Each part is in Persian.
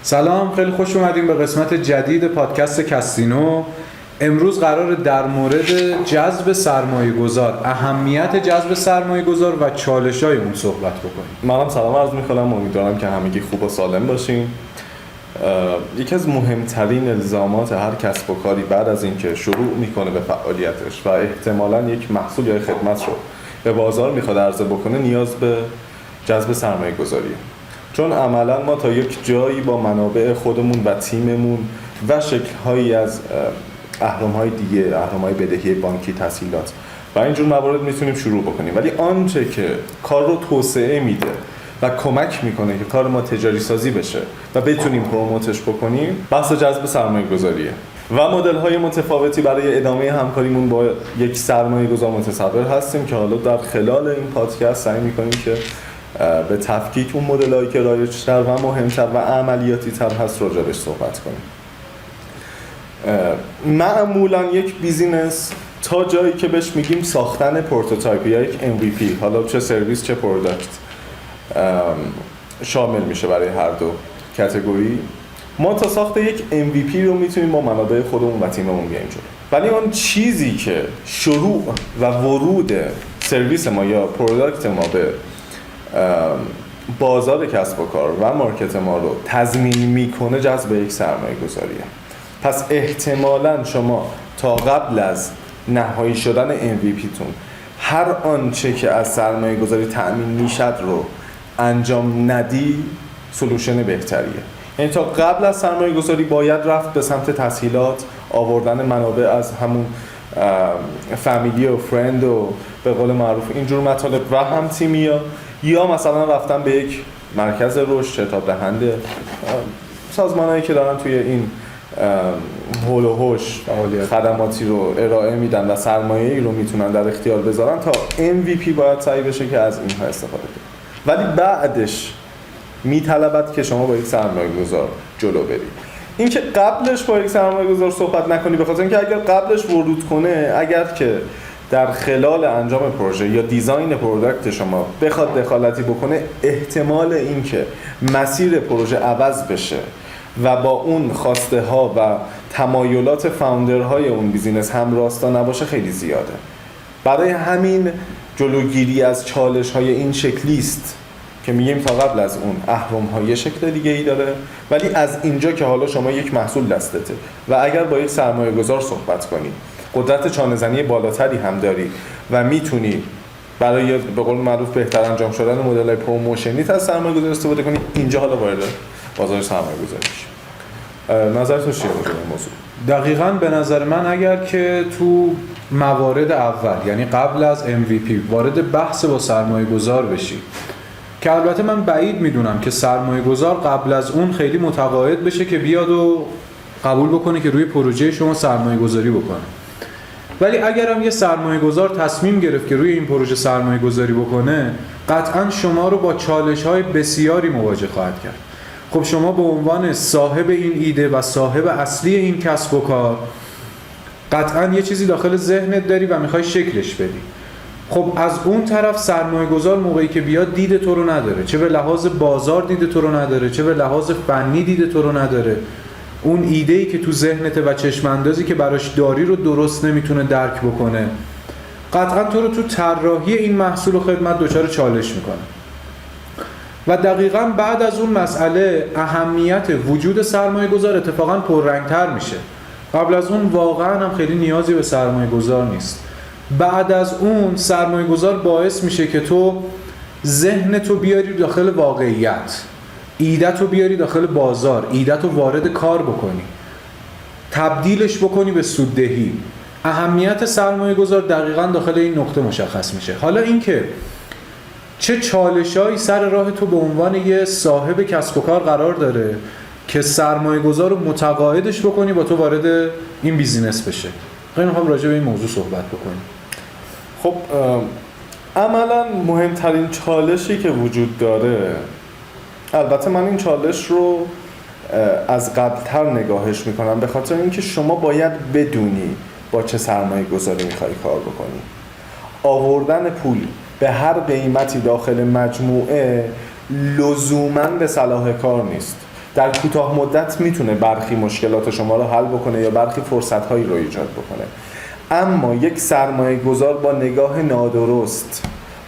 سلام، خیلی خوش اومدیم به قسمت جدید پادکست کاستینو. امروز قرار در مورد جذب سرمایه‌گذار، اهمیت جذب سرمایه‌گذار و چالش‌های اون صحبت بکنیم. منم سلام عرض می‌کنم، امیدوارم که همگی خوب و سالم باشین. یکی از مهمترین الزامات هر کسب و کاری بعد از اینکه شروع میکنه به فعالیتش و احتمالاً یک محصول یا خدمت رو به بازار میخواد عرضه بکنه، نیاز به جذب سرمایه‌گذاریه. چون عملاً ما تا یک جایی با منابع خودمون و تیممون و شکل‌هایی از اهرم‌های دیگه، اهرم‌های بدهی بانکی، تسهیلات و اینجور موارد میتونیم شروع بکنیم، ولی آنچه که کار رو توسعه میده و کمک میکنه که کار ما تجاری سازی بشه و بتونیم پروموتش بکنیم، بحث جذب سرمایه گذاریه و مدل های متفاوتی برای ادامه همکاریمون با یک سرمایه گذار متصور هستیم که حالا در خلال این پادکست سعی میکنیم که به تفکیک اون مدل هایی که رایج‌تر و مهمتر و عملیاتی تر هست راجبش صحبت کنیم. معمولا یک بیزینس تا جایی که بهش میگیم ساختن پروتوتایپ یا یک MVP، حالا چه سرویس چه پروداکت شامل میشه برای هر دو کاتگوری، ما تا ساخت یک MVP رو میتونیم با منابع خودمون و تیممون بیایم جلو. ولی اون چیزی که شروع و ورود سرویس ما یا پروداکت ما به بازار کسب و کار و مارکت ما رو تضمین میکنه جذب یک سرمایه گذاریه. پس احتمالاً شما تا قبل از نهایی شدن MVP تون هر آنچه که از سرمایه گذاری تأمین میشد رو انجام ندی، سولوشن بهتریه. یعنی تا قبل از سرمایه گذاری باید رفت به سمت تسهیلات، آوردن منابع از همون فامیلی و فرند و به قول معروف اینجور مطالب و هم تیمی، یا مثلا رفتن به یک مرکز رشد، شتاب دهنده، سازمانهایی که دارن توی این هول و هوش خدماتی رو ارائه میدن و سرمایه‌ای رو میتونن در اختیار بذارن. تا MVP باید سعی بشه که از اینها استفاده کنه، ولی بعدش میطلبد که شما با یک سرمایه‌گذار جلو برید. این که قبلش با یک سرمایه‌گذار صحبت نکنی، به خاطر اینکه اگر قبلش ورود کنه، اگر که در خلال انجام پروژه یا دیزاین پروداکت شما بخواد دخالتی بکنه، احتمال اینکه مسیر پروژه عوض بشه و با اون خواسته ها و تمایلات فاوندرهای اون بیزینس هم راستا نباشه خیلی زیاده. برای همین جلوگیری از چالش های این شکلیست که میگیم تا قبل از اون اهرم ها یه شکل دیگه ای داره، ولی از اینجا که حالا شما یک محصول دستته و اگر با یک سرمایه گذار صحبت کنی، قدرت چانه‌زنی بالاتری هم داری و میتونی برای به قول معروف بهتر انجام شدن مدل‌های پروموشنی از سرمایه‌گذاری استفاده کنی، اینجا حالا وارد بازار سرمایه‌گذاری میشی. نظرتون چیه راجع به این موضوع؟ دقیقاً به نظر من اگر که تو موارد اول، یعنی قبل از MVP، وارد بحث با سرمایه گذار بشی، که البته من بعید میدونم که سرمایه گذار قبل از اون خیلی متقاعد بشه که بیاد و قبول بکنه که روی پروژه شما سرمایه گذاری بکنه، ولی اگرم یه سرمایه گذار تصمیم گرفت که روی این پروژه سرمایه گذاری بکنه، قطعاً شما رو با چالش های بسیاری مواجه خواهد کرد. خب شما به عنوان صاحب این ایده و صاحب اصلی این کسب و کار قطعاً یه چیزی داخل ذهنت داری و میخوای شکلش بدی. خب از اون طرف سرمایه گذار موقعی که بیاد دید تو رو نداره، چه به لحاظ بازار دید تو رو نداره، چه به لحاظ فنی دید تو رو نداره. اون ایده‌ای که تو ذهنته و چشم اندازی که براش داری رو درست نمیتونه درک بکنه، قطعاً تو رو تو طراحی این محصول و خدمت دچار چالش میکنه. و دقیقاً بعد از اون مسئله اهمیت وجود سرمایه گذار اتفاقاً پررنگتر میشه. قبل از اون واقعاً هم خیلی نیازی به سرمایه گذار نیست. بعد از اون سرمایه گذار باعث میشه که تو ذهن تو بیاری داخل واقعیت، ایده تو بیاری داخل بازار، ایده تو وارد کار بکنی، تبدیلش بکنی به سوددهی. اهمیت سرمایه گذار دقیقاً داخل این نقطه مشخص میشه. حالا اینکه چه چالشایی سر راه تو به عنوان یه صاحب کسب و کار قرار داره که سرمایه گذار رو متقاعدش بکنی با تو وارد این بیزینس بشه، خیلی میخوام راجع به این موضوع صحبت بکنیم. خب عملاً مهمترین چالشی که وجود داره، البته من این چالش رو از قبل‌تر نگاهش میکنم، به خاطر اینکه شما باید بدونی با چه سرمایه گذاری میخوای کار بکنی. آوردن پول به هر قیمتی داخل مجموعه لزوماً به صلاح کار نیست. در کوتاه مدت میتونه برخی مشکلات شما رو حل بکنه یا برخی فرصت‌هایی رو ایجاد بکنه. اما یک سرمایه گذار با نگاه نادرست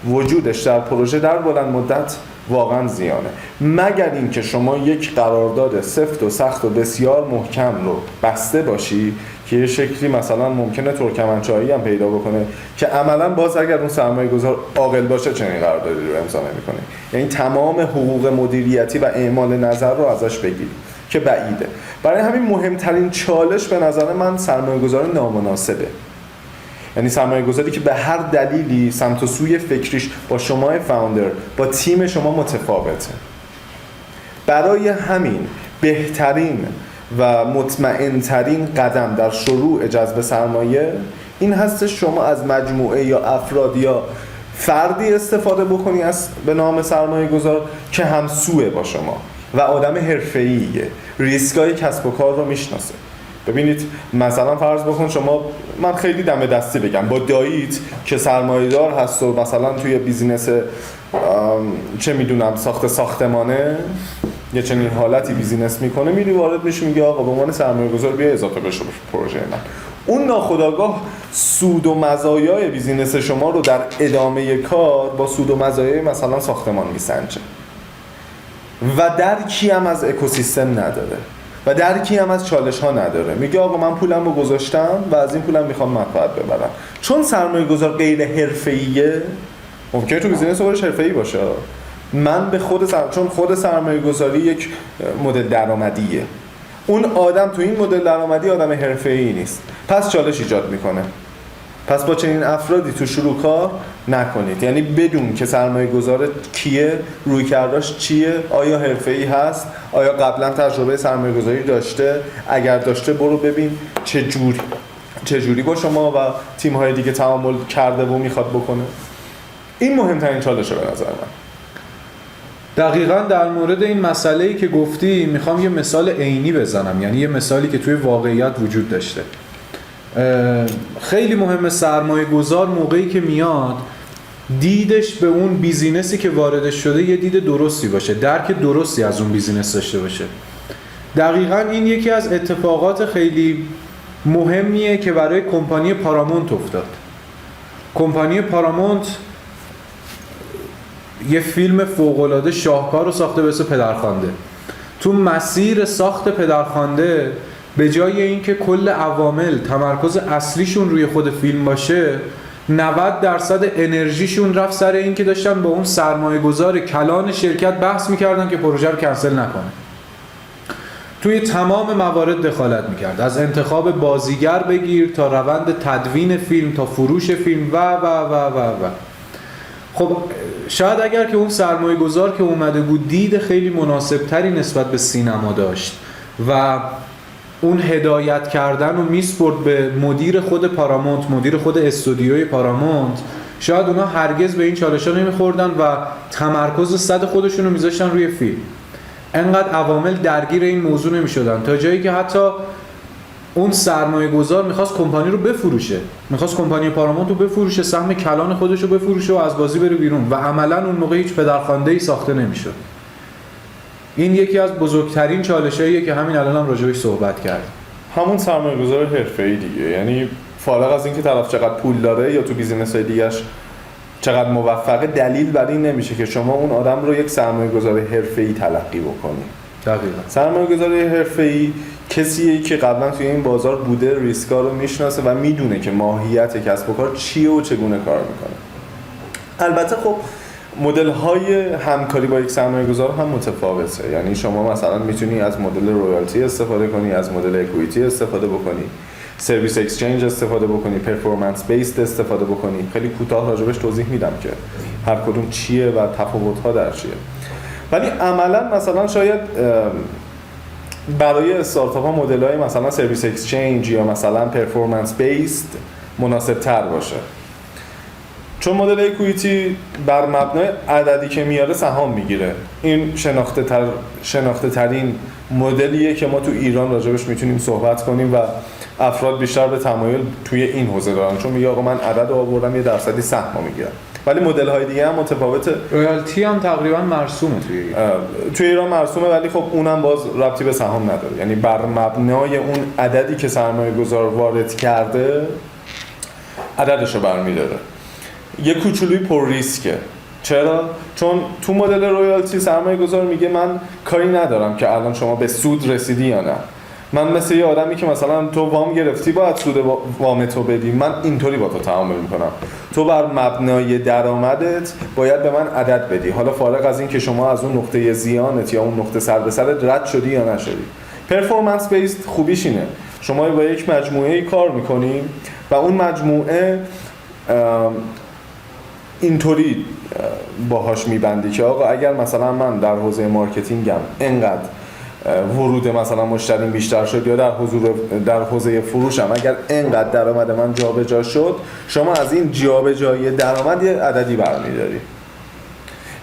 وجودش در پروژه در بلند مدت واقعا زیانه، مگر اینکه شما یک قرارداد سفت و سخت و بسیار محکم رو بسته باشی که یه شکلی مثلا ممکنه ترکمنچایی هم پیدا بکنه که عملا باز اگر اون سرمایه گذار عاقل باشه چنین قراردادی رو امضا نمی‌کنه، یعنی تمام حقوق مدیریتی و اعمال نظر رو ازش بگیری که بعیده. برای همین مهمترین چالش به نظر من سرمایه گذار نامناسبه، یعنی سرمایه گذاری که به هر دلیلی سمت و سوی فکریش با شما فاوندر، با تیم شما متفاوته. برای همین بهترین و مطمئنترین قدم در شروع جذب سرمایه این هستش شما از مجموعه یا افراد یا فردی استفاده بکنی از به نام سرمایه گذار که همسوه با شما و آدم حرفه‌ایه، ریسکای کسب و کار رو میشناسه. ببینید مثلا فرض بکن شما، من خیلی دم دستی بگم، با داییت که سرمایه‌دار هست و مثلا توی بیزینس چه میدونم ساخت ساختمانه یه چنین حالتی بیزینس میکنه، میری وارد میشی میگه آقا به عنوان سرمایه‌گذار بیا اضافه بشه پروژه من. اون ناخودآگاه سود و مزایای بیزینس شما رو در ادامه کار با سود و مزایای مثلا ساختمان میسنجه و درکی هم از اکوسیستم نداره و درکی هم از چالش ها نداره. میگه آقا من پولم رو گذاشتم و از این پولم میخوام منفعت ببرم. چون سرمایه گذار غیر حرفه‌ایه، ممکنه تو بیزینس خودش حرفه‌ای باشه، من به چون خود سرمایه گذاری یک مدل درآمدیه، اون آدم تو این مدل درآمدی آدم حرفه‌ای نیست، پس چالش ایجاد میکنه. پس با چنین افرادی تو شروع کار نکنید، یعنی بدون که سرمایه گذار کیه، رویکرداش چیه، آیا حرفه‌ای هست، آیا قبلا تجربه سرمایه گذاری داشته، اگر داشته برو ببین چه جوری با شما و تیم‌های دیگه تعامل کرده و میخواد بکنه. این مهمترین چالشه به نظر من. دقیقاً در مورد این مسئله‌ای که گفتی میخوام یه مثال عینی بزنم، یعنی یه مثالی که توی واقعیت وجود داشته. خیلی مهمه سرمایه گذار موقعی که میاد دیدش به اون بیزینسی که واردش شده یه دید درستی باشه، درک درستی از اون بیزینس داشته باشه. دقیقاً این یکی از اتفاقات خیلی مهمیه که برای کمپانی پارامونت افتاد. کمپانی پارامونت یه فیلم فوق‌العاده شاهکار رو ساخته به اسم پدرخوانده. تو مسیر ساخت پدرخوانده به جای اینکه کل عوامل تمرکز اصلیشون روی خود فیلم باشه، 90% انرژیشون رفت سر این که داشتن با اون سرمایه گذار کلان شرکت بحث میکردن که پروژه رو کنسل نکنه. توی تمام موارد دخالت میکرد، از انتخاب بازیگر بگیر تا روند تدوین فیلم تا فروش فیلم و. خب شاید اگر که اون سرمایه گذار که اومده بود دید خیلی مناسب تری نسبت به سینما داشت و اون هدایت کردن و میسپرد به مدیر خود پارامونت، مدیر خود استودیوی پارامونت، شاید اونا هرگز به این چالش‌ها نمیخوردن و تمرکز 100 خودشون رو میذاشتن روی فیلم. انقدر عوامل درگیر این موضوع نمیشدن تا جایی که حتی اون سرمایه گذار میخواست کمپانی رو بفروشه، میخواست کمپانی پارامونت رو بفروشه، سهم کلان خودش رو بفروشه و از بازی بره بیرون و عملاً اون موقع هیچ پدرخوانده‌ای ساخته نمیشد. این یکی از بزرگترین چالشاییه که همین الان هم راجعش صحبت کرد. همون سرمایه‌گذار حرفه‌ای دیگه، یعنی فارغ از اینکه طرف چقدر پول داره یا تو بیزینس‌های دیگه‌اش چقدر موفقه، دلیل بر این نمیشه که شما اون آدم رو یک سرمایه‌گذار حرفه‌ای تلقی بکنی. دقیقاً. سرمایه‌گذار حرفه‌ای کسیه که قبلا توی این بازار بوده، ریسکا رو میشناسه و میدونه که ماهیت کسب و کار چیه و چگونه کار میکنه. البته خب مدل‌های همکاری با یک سرمایه‌گذار هم متفاوته، یعنی شما مثلا میتونی از مدل رویالتی استفاده کنی، از مدل اکوئیتی استفاده بکنی، سرویس اکسچنج استفاده بکنی، پرفورمنس بیسد استفاده بکنی. خیلی کوتاه راجبش توضیح میدم که هر کدوم چیه و تفاوت‌ها در چیه. ولی عملاً مثلا شاید برای استارتاپ ها مدل‌های مثلا سرویس اکسچنج یا مثلا پرفورمنس بیسد مناسب تر باشه، چون مدل اکوئیتی بر مبنای عددی که میاره سهام میگیره. این شناخته ترین مدلیه که ما تو ایران راجبش میتونیم صحبت کنیم و افراد بیشتر به تمایل توی این حوزه دارن، چون میگه آقا من عدد آوردم یه درصدی سهم میگیرم. ولی مدل های دیگه هم متفاوته. رویالتی هم تقریبا مرسومه توی ایران مرسومه، ولی خب اونم باز ربطی به سهام نداره، یعنی بر مبنای اون عددی که سرمایه گذار وارد کرده عددش رو برمی‌داره. یه کوچولوی پر ریسکه. چرا؟ چون تو مدل رویالتی سرمایه گذار میگه من کاری ندارم که الان شما به سود رسیدی یا نه. من مثل یه آدمی که مثلا تو وام گرفتی باید سود وام تو بدی، من اینطوری با تو تعامل میکنم، تو بر مبنای درآمدت باید به من عدد بدی، حالا فارغ از این که شما از اون نقطه زیانت یا اون نقطه سر به سرت رد شدی یا نشدی. پرفورمنس بیسد خوبیش اینه شما با یک مجموعه کار میکنی و اون مجموعه اینطوری باهاش میبندی که آقا اگر مثلا من در حوزه مارکتینگم انقدر ورود مثلا مشتریم بیشتر شد یا در حوزه فروشم اگر انقدر درآمد من جابجا شد، شما از این جابجایی درآمد یه عددی برمی‌داری.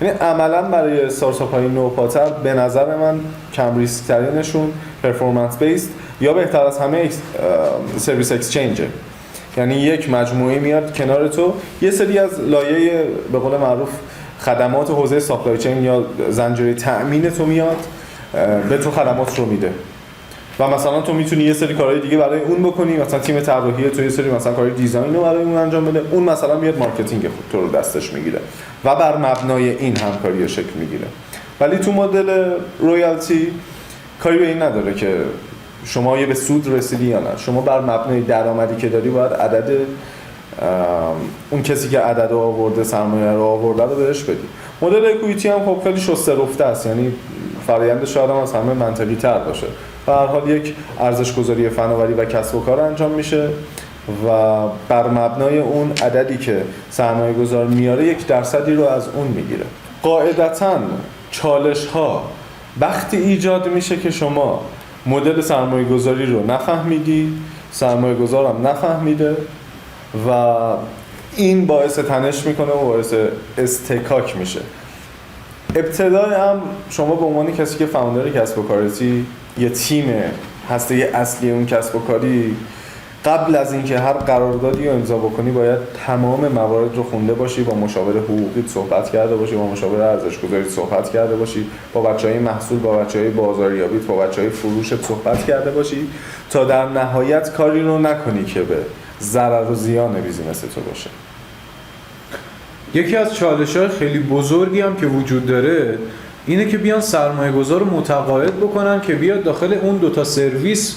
یعنی عملا برای استارتاپ‌های نوپاتر به نظر من کم ریسک ترینشون پرفورمنس بیسد یا بهتر از همه سرویس اکسچنجه. یعنی یک مجموعه میاد کنار تو یه سری از لایه به قول معروف خدمات حوزه ساپلای چین یا زنجیره تأمین تو میاد به تو خدمات رو میده و مثلا تو میتونی یه سری کارهای دیگه برای اون بکنی، مثلا تیم طراحی تو یه سری مثلا کارهای دیزاین رو برای اون انجام بده، اون مثلا میاد مارکتینگ تو رو دستش میگیره و بر مبنای این همکاری شکل میگیره. ولی تو مدل رویالتی کاری به این نداره که شما یه به سود رسیدی یا نه، شما بر مبنای درآمدی که داری باید عدد اون کسی که عدد رو آورده سرمایه رو آورده رو بهش بدی. مدل اکوئیتی هم خب خیلی شسته رفته است، یعنی فرآیندش شاید هم از همه منطقی تر باشه. به هر حال یک ارزش گذاری فناوری و کسب و کار انجام میشه و بر مبنای اون عددی که سرمایه گذار میاره 1% رو از اون میگیره. قاعدتاً چالش ها وقتی ایجاد میشه که شما مدل سرمایه گذاری رو نفهمیدی، سرمایه گذارم نفهمیده و این باعث تنش میکنه و باعث استکاک میشه. ابتدای هم شما به عنوان کسی که فاوندر کسب و کارتی، یه تیم هسته اصلی اون کسب و کاری، قبل از اینکه هر قراردادی رو امضا بکنی باید تمام موارد رو خونده باشی، با مشاور حقوقی صحبت کرده باشی، با مشاور ارزش گذاری صحبت کرده باشی، با بچهای محصول، با بچهای بازاریابی، با بچهای فروشت صحبت کرده باشی تا در نهایت کاری رو نکنی که به ضرر و زیان بیزینس تو باشه. یکی از چالش‌های خیلی بزرگی هم که وجود داره اینه که بیان سرمایه‌گذار رو متقاعد بکنن که بیاد داخل اون دوتا سرویس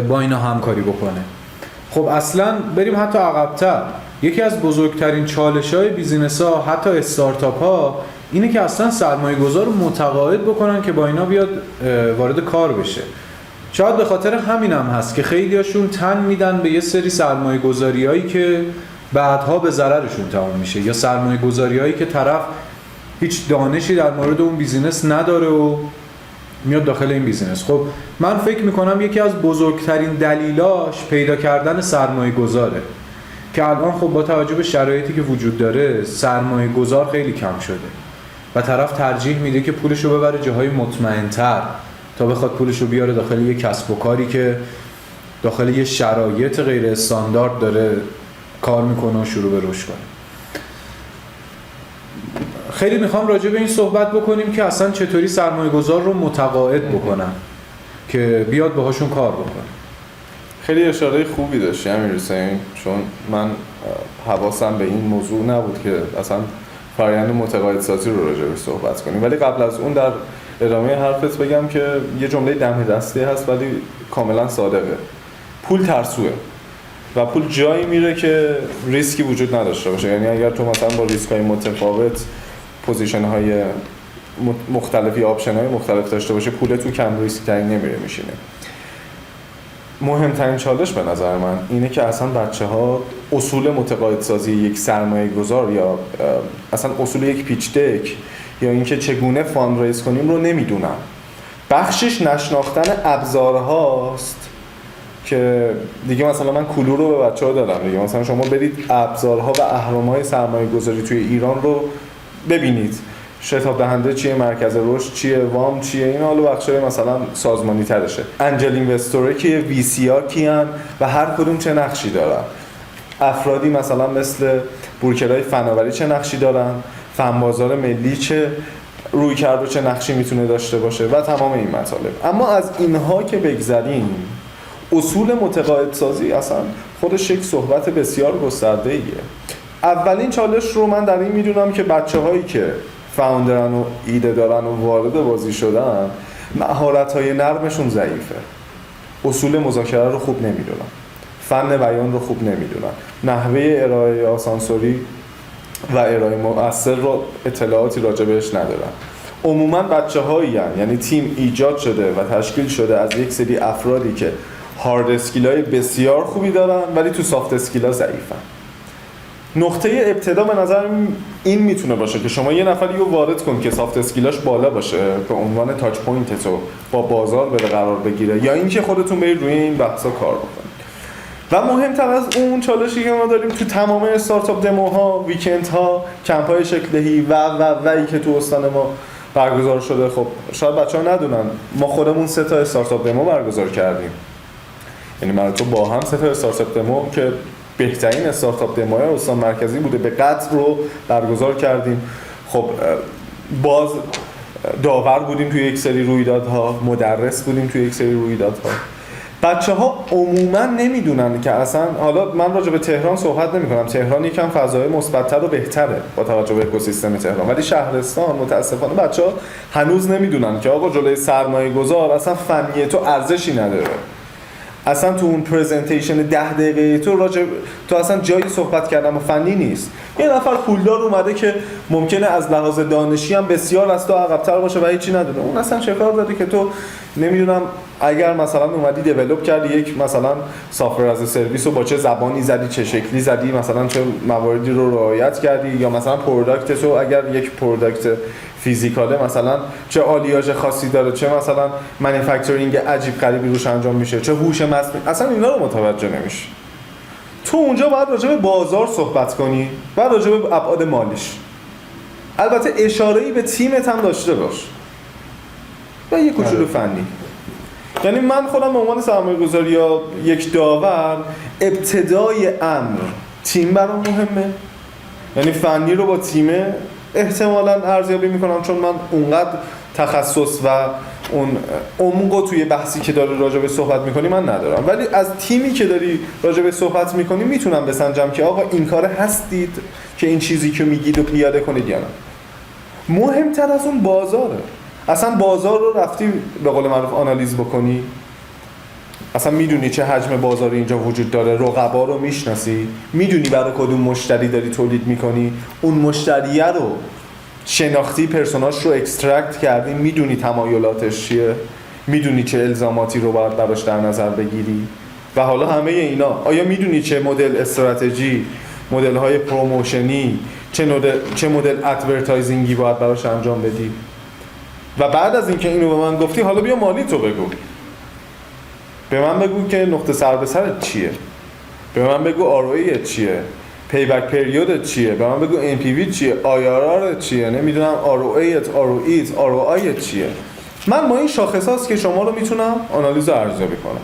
با اینا همکاری بکنه. خب اصلا بریم حتی عقب‌تر، یکی از بزرگترین چالش‌های بیزینس‌ها حتی استارتاپ‌ها اینه که اصلا سرمایه‌گذار رو متقاعد بکنن که با اینا بیاد وارد کار بشه. شاید به خاطر همین هم هست که خیلیاشون تن میدن به یه سری سرمایه‌گذاری‌هایی که بعدها به ضررشون تمام میشه، یا سرمایه‌گذاری‌هایی که طرف هیچ دانشی در مورد اون بیزینس نداره و میاد داخل این بیزینس. خب من فکر میکنم یکی از بزرگترین دلیلاش پیدا کردن سرمایه‌گذاره که الان خب با توجه به شرایطی که وجود داره سرمایه‌گذار خیلی کم شده و طرف ترجیح میده که پولشو ببره جاهای مطمئن‌تر تا بخواد پولشو بیاره داخل یه کسب و کاری که داخل یه شرایط غیر استاندارد داره کار میکنه و شروع به رشد کنه. خیلی میخوام راجع به این صحبت بکنیم که اصلا چطوری سرمایه گذار رو متقاعد بکنن که بیاد باهاشون کار بکنه. خیلی اشاره خوبی داشتی امیرحسین، چون من حواسم به این موضوع نبود که اصلا فرآیند متقاعدسازی رو راجع بهش صحبت کنیم. ولی قبل از اون در ادامه حرفت بگم که یه جمله دم دستی هست ولی کاملا صادقه. پول ترسوه و پول جایی میره که ریسکی وجود نداشته باشه. یعنی اگر تو مثلا با ریسک‌های متفاوت پوزیشن‌های مختلفی آپشن‌های مختلف داشته باشه، پول تو کم ریسک ترین نمیره میشینه. مهمترین چالش به نظر من اینه که اصلا بچه‌ها اصول متقاعدسازی یک سرمایه‌گذار یا اصلا اصول یک پیچ دک یا اینکه چگونه فاند ریز کنیم رو نمیدونن. بخشش نشناختن ابزارهاست که دیگه مثلا من کلو رو به بچه‌ها دادم دیگه. مثلا شما برید ابزارها و اهرم‌های سرمایه‌گذاری توی ایران رو ببینید، شتاب دهنده چیه، مرکز رشد چیه، وام چیه، این حالا بخشای مثلا سازمانی ترشه. انجل اینوستوره کیه، وی سی ها کیان و هر کدوم چه نقشی دارن. افرادی مثلا مثل بروکرهای فناوری چه نقشی دارن، فن بازار ملی چه روی کرد و چه نقشی میتونه داشته باشه و تمام این مطالب. اما از اینها که بگذریم، اصول متقاعدسازی اصلا خودش یک صحبت بسیار گسترده‌ایه. اولین چالش رو من در این میدونم که بچه‌هایی که فاوندرن و ایده دارن و وارد بازی شدن، مهارت‌های نرمشون ضعیفه، اصول مذاکره رو خوب نمیدونن، فن بیان رو خوب نمیدونن، نحوه ارائه آسانسوری و ارائه مؤثر رو اطلاعاتی راجع بهش ندارن. عموما بچه‌هایی یعنی تیم ایجاد شده و تشکیل شده از یک سری افرادی که هارد اسکیل‌های بسیار خوبی دارن ولی تو سافت اسکیل‌ها ضعیفن. نقطه ابتدا به نظر این میتونه باشه که شما یه نفری رو وارد کن که سافت اسکیلاش بالا باشه، به عنوان تاچ پوینت تو با بازار بره قرار بگیره، یا اینکه خودتون برید روی این بحثا کار بکنید. و مهمتر از اون چالشی که ما داریم تو تمام استارتاپ دموها، ویکندها، کمپ‌های شکل‌دهی و که تو استان ما برگزار شده، خب شاید بچه‌ها ندونن ما خودمون 3 تا استارتاپ دمو برگزار کردیم. یعنی من تو با هم 3 تا استارتاپ دمو که بهترین استارتاپ دموهای استان مرکزی بوده به قطر رو برگزار کردیم. خب باز داور بودیم توی یک سری رویدادها، مدرس بودیم توی یک سری رویدادها. بچه‌ها عموما نمیدونن که اصلا، حالا من راجع به تهران صحبت نمی‌کنم، تهران یکم فضای مثبت‌تر و بهتره با توجه به اکوسیستم تهران، ولی شهرستان متاسفانه بچه‌ها هنوز نمیدونن که آقا جلوی سرمایه‌گذار اصلا فنی تو ارزشی نداره. اصلا تو اون پرزنتیشن 10 دقیقه تو اصلا جایی صحبت کردن و فنی نیست. یه نفر پولدار اومده که ممکنه از لحاظ دانشی هم بسیار از تو عقب‌تر باشه و هیچی ندونه، اون اصلا چه کار داره که تو نمیدونم اگر مثلا اومدی دیولپ کردی یک مثلا سافر از سرویس رو با چه زبانی زدی، چه شکلی زدی، مثلا چه مواردی رو رعایت کردی، یا مثلا پروداکت تو اگر یک پروداکت فیزیکاله مثلا چه آلیاژ خاصی داره، چه مثلا مانیفکتورینگ عجیب غریبی روش انجام میشه، چه هوش مصنوعی، اصلا اینا رو متوجه نمیشه. تو اونجا باید راجع به بازار صحبت کنی و راجع به ابعاد مالیش، البته اشاره‌ای به تیمت هم داشته باش و یه کوچولو فنی. یعنی من خودم به عنوان سرمایه‌گذاری یا یک داور، ابتدای امر تیم برام مهمه، یعنی فنی رو با تیم احتمالاً ارزیابی میکنم، چون من اونقدر تخصص و اون عمقو توی بحثی که داره راجع به صحبت میکنی من ندارم، ولی از تیمی که داری راجع به صحبت میکنی میتونم بسنجم که آقا این کار هستید که این چیزی که میگید و پیاده کنید یا نه. مهمتر از اون بازاره. اصلا بازار رو رفتی به قول معروف آنالیز بکنی، اصلا میدونی چه حجم بازاری اینجا وجود داره، رقبا رو میشناسی، میدونی برای کدوم مشتری داری تولید میکنی، اون مشتریه رو شناختی، پرسوناش رو اکسترکت کردی، میدونی تمایلاتش چیه، میدونی چه الزاماتی رو باید براش در نظر بگیری و حالا همه اینا. آیا میدونی چه مدل استراتژی، مدل های پروموشنی، چه مدل ادورتایزینگی باید براش انجام بدی؟ و بعد از اینکه اینو به من گفتی، حالا بیا مالی تو بگو. به من بگو که نقطه سر به سرت چیه، به من بگو ROI چیه، پیبک پریودت چیه، به من بگو NPV چیه، IRR چیه، نمیدونم ROA ROI چیه. من با این شاخصاست که شما رو میتونم آنالیز و ارزیابی کنم.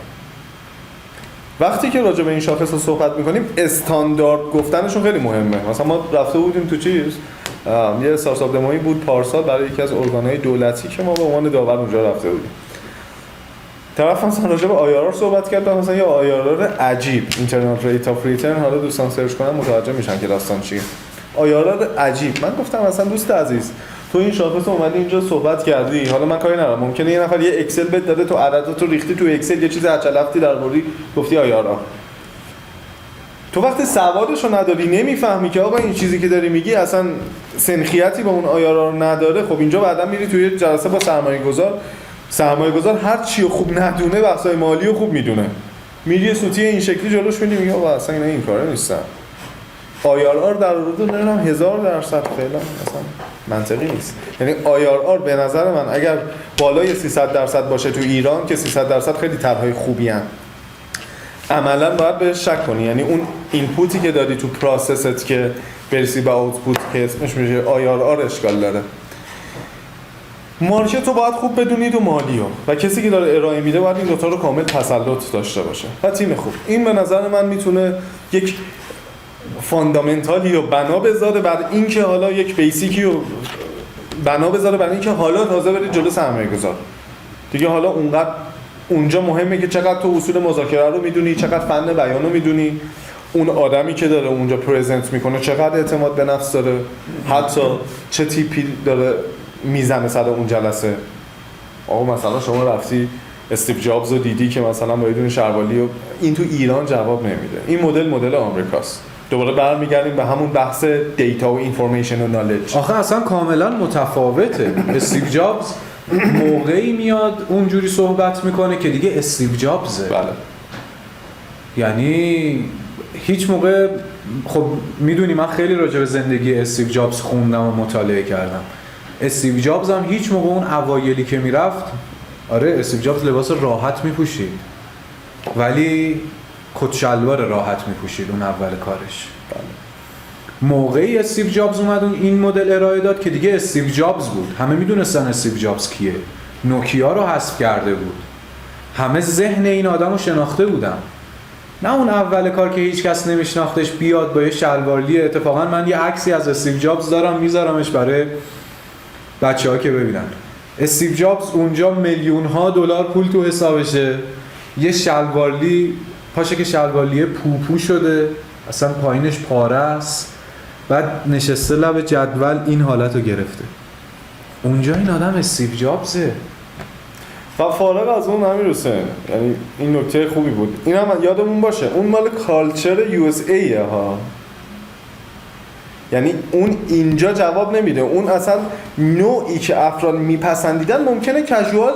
وقتی که راجع به این شاخصا صحبت میکنیم، استاندارد گفتنشون خیلی مهمه. مثلا ما رفته بودیم تو یه استارتاپ دمویی بود پارسال برای یکی از ارگان‌های دولتی که ما به عنوان داور اونجا رفته بودیم. طرف مثلا راجع به IRR صحبت کرد، مثلا یه IRR عجیب، اینترنال ریت اف ریترن، حالا دوستان سرچ کنن متوجه میشن که داستان چیه. IRR عجیب. من گفتم مثلا دوست عزیز، تو این شاخص اومدی اینجا صحبت کردی، حالا من کاری ندارم، ممکنه یه نفر یه اکسل بهت داده، تو عددات رو ریختی تو اکسل، یه چیز هچلفتی درباره گفتی IRR. تو وقتی سوادشو نداری، نمیفهمی که آقا این چیزی که داری میگی اصلا سنخیتی با اون IRR نداره، خب اینجا بعدا میری توی جلسه با سرمایه‌گذار هر چی رو خوب ندونه، بحث‌های مالی رو خوب میدونه، میری سوتی این شکلی جلوش میدی، میگه آقا اصلا اینا این کاره نیستن. IRR در حدود نمیدونم 1000% فعلا اصلا منطقی نیست. یعنی IRR به نظر من اگر بالای 300% باشه تو ایران، که 300% خیلی طرح‌های خوبی ان، عملاً باید بهش شک کنی. یعنی اون اینپوتی که دادی تو پروسست که برسی به آوتپوت که اسمش میشه IRR اشکال داره. مارکت رو باید خوب بدونید و مالی رو، و کسی که داره ارائه میده باید این دوتا رو کامل تسلط داشته باشه و تیم خوب. این به نظر من میتونه یک فاندامنتالی رو بنا بذاره بر اینکه حالا یک بیسیکی رو بنا بذاره بر اینکه حالا تازه برید جلو سرمایه گذار دیگه. حالا اونقدر اونجا مهمه که چقدر تو اصول مذاکره رو میدونی، چقدر فن بیان رو میدونی، اون آدمی که داره اونجا پرزنت میکنه چقدر اعتماد به نفس داره، حتی چه تیپی داره میزنه سر اون جلسه. آقا مثلا شما رفتی استیو جابز رو دیدی که مثلا با یه شروالی و این تو ایران جواب نمیده. این مدل آمریکاست. دوباره برمیگردیم به همون بحث دیتا و اینفورمیشن و نالج. آخه اصلا کاملا متفاوته. استیو جابز موقعی میاد اونجوری صحبت میکنه که دیگه استیو جابزه. بله. یعنی هیچ موقع، خب میدونی من خیلی راجع به زندگی استیو جابز خوندم و مطالعه کردم. استیو جابز هم هیچ موقع اون اوایلی که میرفت، آره استیو جابز لباس راحت میپوشید ولی کت شلوار راحت میپوشید اون اول کارش. موقعی استیو جابز اومد این مدل ارائه داد که دیگه استیو جابز بود. همه میدونستن استیو جابز کیه. نوکیا رو حذف کرده بود. همه ذهن این آدم رو شناخته بودن. نه اون اول کار که هیچ کس نمیشناختش بیاد با یه شلوارلی. اتفاقا من یه عکسی از استیو جابز دارم میذارمش برای بچه‌ها که ببینن. استیو جابز اونجا میلیون‌ها دلار پول تو حسابشه، یه شلوارلی پاشه که شلوارلی پوپو شده، اصلا پایینش پاره است، بعد نشسته لب جدول این حالت رو گرفته. اونجا این آدم استیو جابزه. و فارغ از اون امیر حسین، یعنی این نکته خوبی بود. این هم یادمون باشه اون مال کالچر یو اس ایه ها. یعنی اون اینجا جواب نمیده. اون اصلا نوعی که افراد میپسندیدن ممکنه کژوال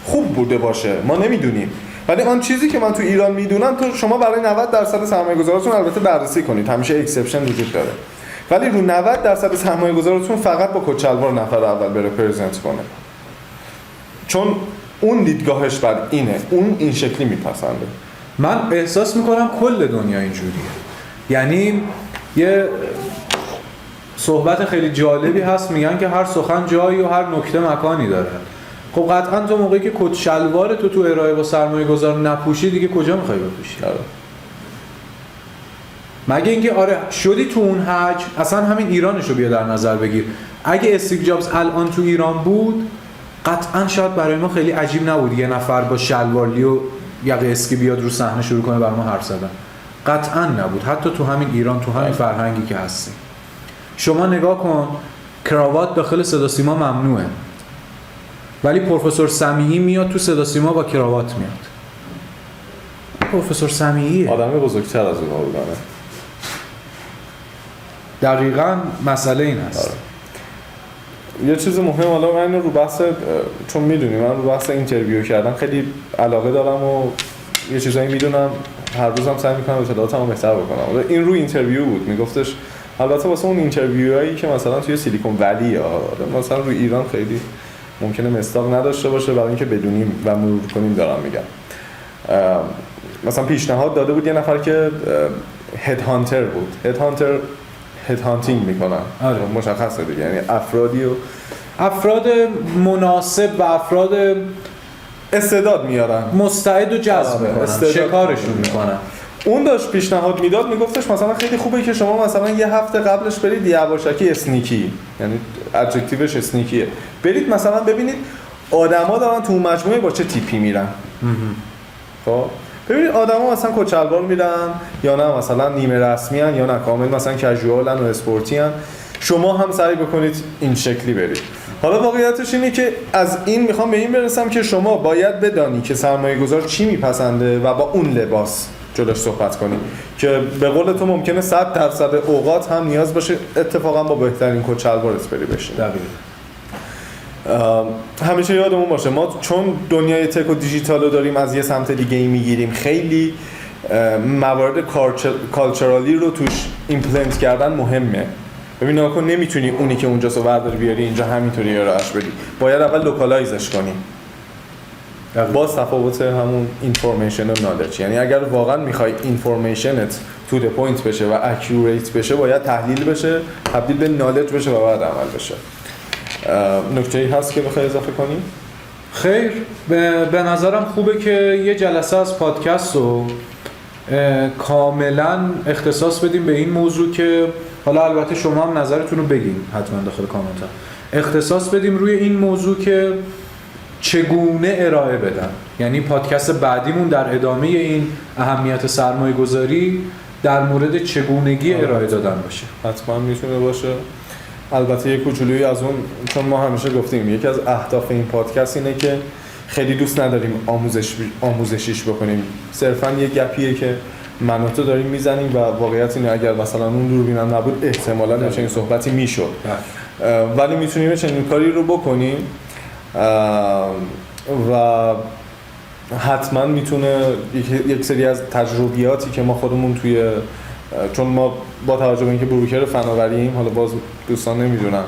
خوب بوده باشه، ما نمیدونیم. ولی آن چیزی که من تو ایران میدونم تو شما برای 90% سرمایه‌گذاراتون البته بررسی کنید، همیشه اکسپشن وجود داره، ولی رو 90% سرمایه‌گذاراتون فقط با کت شلوار نفر اول بره پرزنت کنه، چون اون دیدگاهش بر اینه، اون این شکلی میپسنده. من احساس میکنم کل دنیا اینجوریه. یعنی یه صحبت خیلی جالبی هست، میگن که هر سخن جایی و هر نکته مکانی داره. خب قطعا تو موقعی که کت شلوار تو ارائه با سرمایه گذار نپوشی دیگه کجا میخوای بپوشی؟ مگه اینکه آره شدی تو اون حج، اصلا همین ایرانشو بیا در نظر بگیر. اگه استیو جابز الان تو ایران بود قطعا شاید برای ما خیلی عجیب نبود یه نفر با شلوارلی و یقه اسکی بیاد رو صحنه شروع کنه برای ما حرف زدن. قطعا نبود، حتی تو همین ایران، تو همین فرهنگی که هستیم. شما نگاه کن، کراوات داخل صدا سیما ممنوعه، ولی پروفسور سمیعی میاد تو صدا سیما با کراوات میاد. پروفسور سمیعی آدم بزرگتر از اون بودنه. دقیقاً مسئله این هست. یه چیز مهم، حالا من رو بحث، چون میدونی من رو بحث اینترویو کردن خیلی علاقه دارم و یه چیزایی میدونم، هر روزم سعی میکنم اطلاعاتمو بهتر بکنم. این رو اینترویو بود، میگفتش البته واسه اون اینترویوهایی که مثلا توی سیلیکون ولی یا مثلا رو ایران خیلی ممکنه مصداق نداشته باشه، برای اینکه بدونیم و مرور کنیم دارم میگم. مثلا پیشنهاد داده بود یه نفر که هد هانتر بود. هد هانتینگ میکنن. آره. مشخصه دیگه، یعنی افراد مناسب و افراد استعداد میارن، مستعد و جذب میکنن، شکارشون میکنن. اون داشت پیشنهاد میداد، میگفتش مثلا خیلی خوبه که شما مثلا یه هفته قبلش برید یواشکی اسنیکی، یعنی ادجکتیوش اسنیکیه، برید مثلا ببینید آدما دارن تو مجموعه با چه تیپی میرن. خب ببینید آدما مثلا کت شلوار میرن یا نه مثلا نیمه رسمی ان یا نه کامل مثلا کژوالن و اسپورتی ان. شما هم سعی بکنید این شکلی برید. حالا واقعیتش اینه که از این میخوام به این برسم که شما باید بدانی که سرمایه‌گذار چی میپسنده و با اون لباس جلوش صحبت کنی که به قول تو ممکنه 100% اوقات هم نیاز باشه اتفاقا با بهترین کت شلوارت بری بشین. همیشه یادمون باشه ما چون دنیای تک و دیجیتال رو داریم از یه سمت دیگه ای میگیریم، خیلی موارد کالچرالی رو توش ایمپلنت کردن مهمه. ببین ناکن نمیتونی اونی که اونجا سو برداری بیاری اینجا همینطوری ارائهش بدی، باید اول لوکالایزش کنی. باز تفاوت همون اینفورمیشن و نالج، یعنی اگر واقعا میخوای اینفورمیشنت تو د پوینت بشه و اکیوریت بشه باید تحلیل بشه، تبدیل به نالج بشه و بعد عمل بشه. نکته‌ای هست که بخوای اضافه کنی؟ خیر، به نظرم خوبه که یه جلسه از پادکست رو کاملا اختصاص بدیم به این موضوع که حالا البته شما هم نظرتون رو بگین حتما داخل کامنت ها، اختصاص بدیم روی این موضوع که چگونه ارائه بدن. یعنی پادکست بعدیمون در ادامه این اهمیت سرمایه گذاری در مورد چگونگی ارائه دادن باشه. حتما میتونه باشه. البته یه کوچولویی از اون، چون ما همیشه گفتیم یکی از اهداف این پادکست اینه که خیلی دوست نداریم آموزشیش بکنیم، صرفا یه گپیه که من و تو داریم میزنیم و واقعیت اینه اگر مثلا اون دوربینم نبود احتمالاً چنین صحبتی میشد، ولی میتونیم چنین کاری رو بکنیم و حتما میتونه یک سری از تجربیاتی که ما خودمون توی، چون ما با توجه به اینکه بروکر فناوریم، حالا باز دوستان نمیدونن،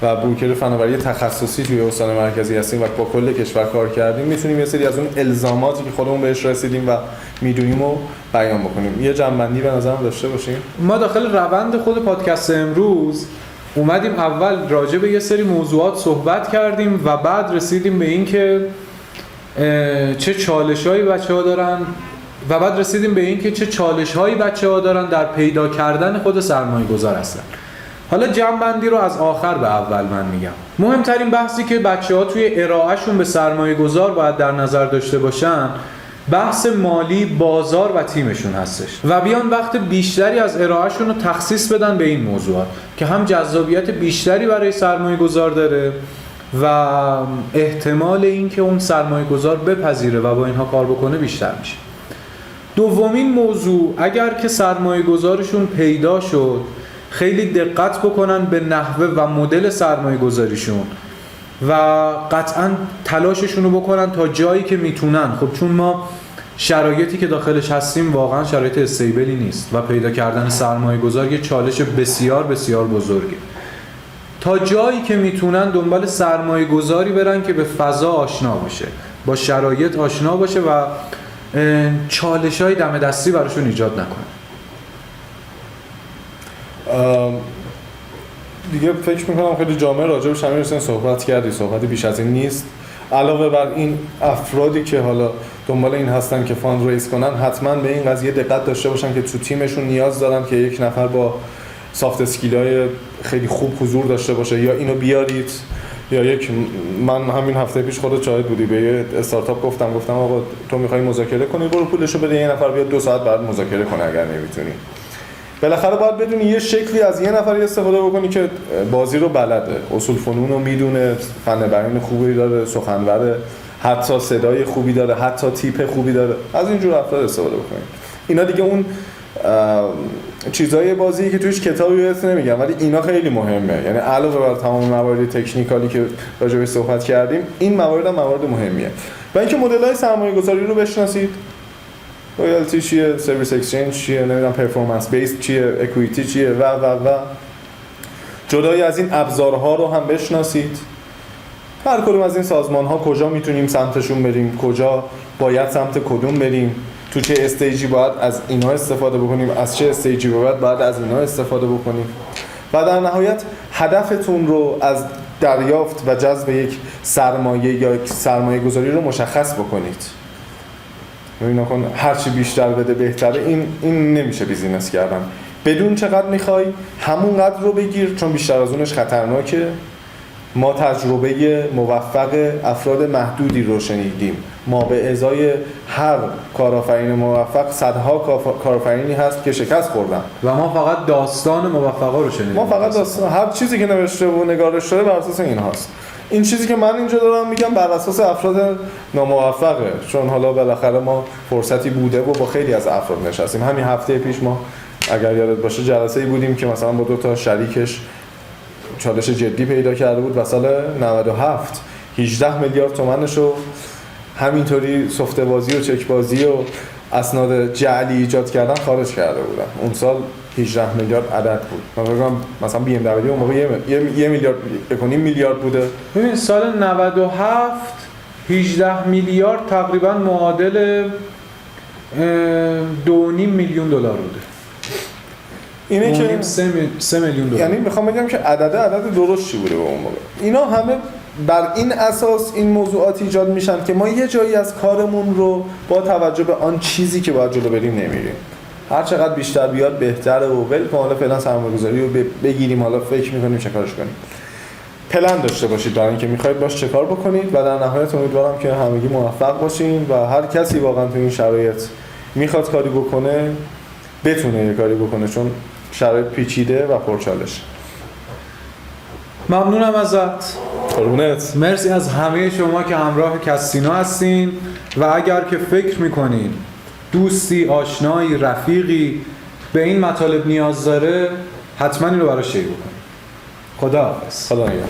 و بروکر فناوری تخصصی توی استان مرکزی هستیم و با کل کشور کار کردیم، میتونیم یه سری از اون الزاماتی که خودمون بهش رسیدیم و میدونیم رو بیان بکنیم. یه جنبندی به نظرم داشته باشیم. ما داخل روند خود پادکست امروز اومدیم اول راجع به یه سری موضوعات صحبت کردیم و بعد رسیدیم به این که چه چالش‌هایی بچه‌ها دارن و بعد رسیدیم به این که چه چالش‌هایی بچه‌ها دارن در پیدا کردن خود سرمایه‌گذار هستن. حالا جمع‌بندی رو از آخر به اول من میگم. مهمترین بحثی که بچه‌ها توی ارائهشون به سرمایه‌گذار باید در نظر داشته باشن بحث مالی، بازار و تیمشون هستش و بیان وقت بیشتری از ارائهشون رو تخصیص بدن به این موضوعات که هم جذابیت بیشتری برای سرمایه‌گذار داره و احتمال این که اون سرمایه‌گذار بپذیره و با اینها کار بکنه بیشتر میشه. دومین موضوع، اگر که سرمایه‌گذارشون پیدا شد خیلی دقت بکنن به نحوه و مدل سرمایه‌گذاریشون و قطعاً تلاششون رو بکنن تا جایی که میتونن. خب چون ما شرایطی که داخلش هستیم واقعاً شرایط استیبلی نیست و پیدا کردن سرمایه‌گذار یه چالش بسیار بسیار بزرگه. تا جایی که میتونن دنبال سرمایه‌گذاری برن که به فضا آشنا باشه، با شرایط آشنا باشه و چالش‌های دم دستی براشون ایجاد نکنه. دیگه فکر میکنم خیلی جامع راجع به همین صحبت کردی، صحبتی بیش از این نیست. علاوه بر این، افرادی که حالا دنبال این هستن که فاند ریز کنن حتما به این قضیه دقت داشته باشن که تو تیمشون نیاز دارن که یک نفر با سافت اسکیل‌های خیلی خوب حضور داشته باشه، یا اینو بیارید یا یک، من همین هفته پیش خودت شاهد بودی به یه استارتاپ گفتم آقا تو می‌خوای مذاکره کنی برو پولشو بده، یه نفر بیاد 2 ساعت بعد مذاکره کنه اگر نمیتونی. بالاخره باید بدونی یه شکلی از یه نفری استفاده بکنی که بازی رو بلده، اصول فنون رو میدونه، فن بیان خوبی داره، سخنوره، حتی صدای خوبی داره، حتی تیپ خوبی داره. از اینجور افراد استفاده بکنید. اینا دیگه اون چیزای بازی که توش کتابی بهت نمیگم، ولی اینا خیلی مهمه. یعنی علاوه بر تمام موارد تکنیکالی که راجع بهش صحبت کردیم، این موارد هم موارد مهمیه. و اینکه مدل‌های سرمایه‌گذاری رو بشناسید. رویالتی چیه، سرویس اکسچنج چیه، نمیدونم پرفورمنس بیس چیه، اکوئیتی چیه و جدای از این ابزارها رو هم بشناسید. هر کدوم از این سازمان‌ها کجا میتونیم سمتشون بریم، کجا باید سمت کدوم بریم، تو چه استیجی باید از اینا استفاده بکنیم، از چه استیجی باید از اینا استفاده بکنیم و در نهایت هدفتون رو از دریافت و جذب یک سرمایه یا یک سرمایه گذاری رو مشخص بکنید. ببین کن هر چی بیشتر بده بهتره. این نمیشه بیزینس کردن. بدون چقدر میخوای همون قدر رو بگیر، چون بیشتر از اونش خطرناکه. ما تجربه موفق افراد محدودی رو شنیدیم. ما به ازای هر کارآفرین موفق صدها کارآفرینی هست که شکست خوردن و ما فقط داستان موفقا رو شنیدیم. ما فقط داستان، هر چیزی که نوشته و نگارش شده بر اساس این هاست. این چیزی که من اینجا دارم میگم بر اساس افراد ناموفقه، چون حالا بالاخره ما فرصتی بوده و با خیلی از افراد نشستیم. همین هفته پیش ما اگر یادت باشه جلسه‌ای بودیم که مثلا با 2 تا شریکش چالش جدی پیدا کرده بود و سال 97 18 میلیارد تومنشو همینطوری سفت بازی و چک بازی و اسناد جعلی ایجاد کردن خارج کرده بودن. اون سال 18 میلیارد عدد بود. من فکر کنم مثلا بی ام دبلیو اون موقع 1 میلیارد 1.5 میلیارد بوده. ببین سال 97 18 میلیارد تقریبا معادل 2.5 میلیون دلار بوده. اینه که 3 میلیون دلار. یعنی میخوام بگم که عدد درستی بوده به اون موقع. اینا همه بر این اساس این موضوعات ایجاد میشن که ما یه جایی از کارمون رو با توجه به آن چیزی که باید جلو بریم نمیریم. هر چقدر بیشتر بیاد بهتره و ول کن، حالا فعلا سرمایه‌گذاری رو بگیریم، حالا فکر می‌کنیم چه کارش کنیم. پلن داشته باشید برای اینکه می‌خواید باش چه کار بکنید و در نهایت امیدوارم که همگی موفق باشین و هر کسی واقعا تو این شرایط میخواد کاری بکنه بتونه یه کاری بکنه، چون شرایط پیچیده و پرچالش. ممنونم ازت. قربونت. مرسی از همه شما که همراه کسینا هستین و اگر که فکر میکنین دوستی، آشنایی، رفیقی به این مطالب نیاز داره حتما اینو براش شیر بکنید. خدا حافظ. خدا نگهدار.